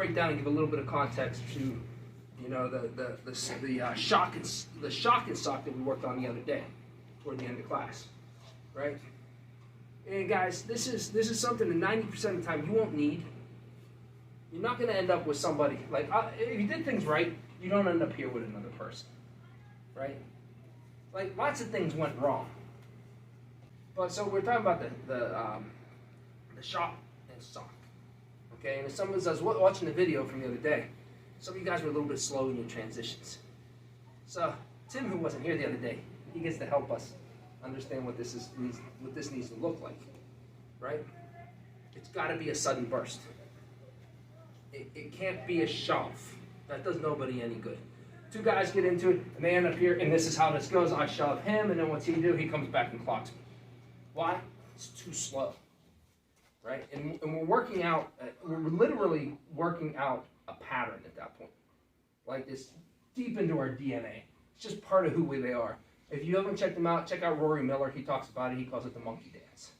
break down and give a little bit of context to, you know, the shock and sock that we worked on the other day, toward the end of class, right? And guys, this is something that 90% of the time you won't need. You're not going to end up with somebody like if you did things right, you don't end up here with another person, right? Like lots of things went wrong. But so we're talking about the shock and sock, okay? And if someone says watching the video from the other day, some of you guys were a little bit slow in your transitions. So Tim, who wasn't here the other day, he gets to help us understand what this needs to look like, right? It's got to be a sudden burst. It can't be a shove. That does nobody any good. Two guys get into it, and they end up here, and this is how this goes. I shove him, and then what's he do? He comes back and clocks me. Why? It's too slow, right? And we're working out, we're literally working out a pattern at that point. Like it's deep into our DNA. It's just part of who they are. If you haven't checked him out, check out Rory Miller. He talks about it. He calls it the monkey dance.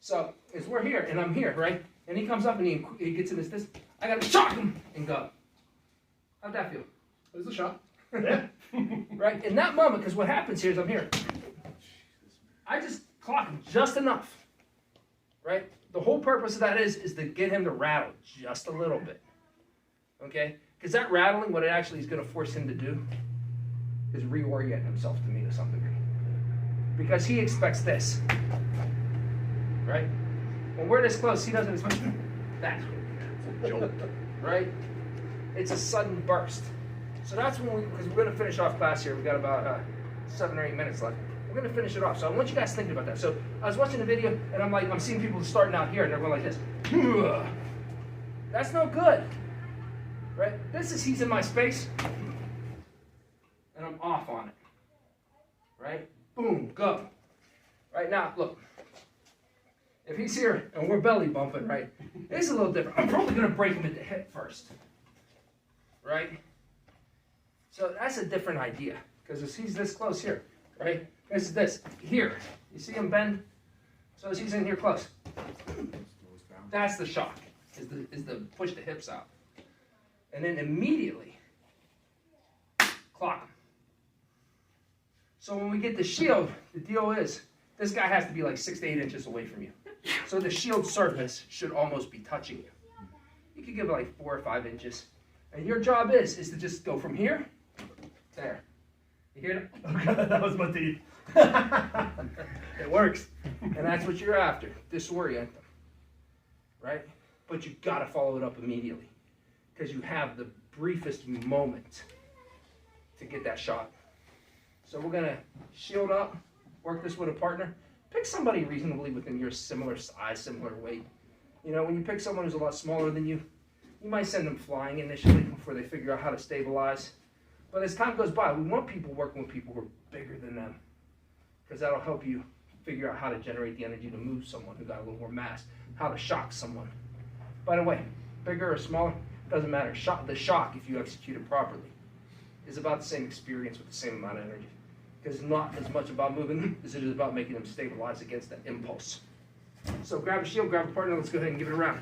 So, as we're here, and I'm here, right? And he comes up and he gets in this. I got to shock him and go. How'd that feel? It was a shot. Yeah. Right? In that moment, because what happens here is I'm here. I just clock him just enough. Right? The whole purpose of that is to get him to rattle just a little bit. Okay? Because that rattling, what it actually is going to force him to do is reorient himself to me to some degree. Because he expects this. Right? When we're this close, he doesn't expect that. It's a jolt. Right? It's a sudden burst. So that's when because we're going to finish off class here. We've got about 7 or 8 minutes left. We're going to finish it off. So I want you guys thinking about that. So I was watching the video, and I'm seeing people starting out here, and they're going like this. That's no good. Right? He's in my space, and I'm off on it. Right? Boom, go. Right now, look. If he's here and we're belly bumping, right, it's a little different. I'm probably going to break him at the hip first. Right? So that's a different idea. Because as he's this close here, right? This is this. Here. You see him bend? So as he's in here close. That's the shock. Is the push the hips out. And then immediately clock him. So when we get the shield, the deal is this guy has to be like 6 to 8 inches away from you. So the shield surface should almost be touching you. You could give it like 4 or 5 inches. And your job is to just go from here, there. You hear that? Okay, that was my teeth. It works. And that's what you're after. Disorient them. Right? But you got to follow it up immediately. Because you have the briefest moment to get that shot. So we're going to shield up, work this with a partner. Pick somebody reasonably within your similar size, similar weight. You know, when you pick someone who's a lot smaller than you, you might send them flying initially before they figure out how to stabilize. But as time goes by, we want people working with people who are bigger than them. Because that'll help you figure out how to generate the energy to move someone who got a little more mass, how to shock someone. By the way, bigger or smaller, doesn't matter. The shock, if you execute it properly, is about the same experience with the same amount of energy. Because it's not as much about moving them as it is about making them stabilize against that impulse. So grab a shield, grab a partner, let's go ahead and give it a round.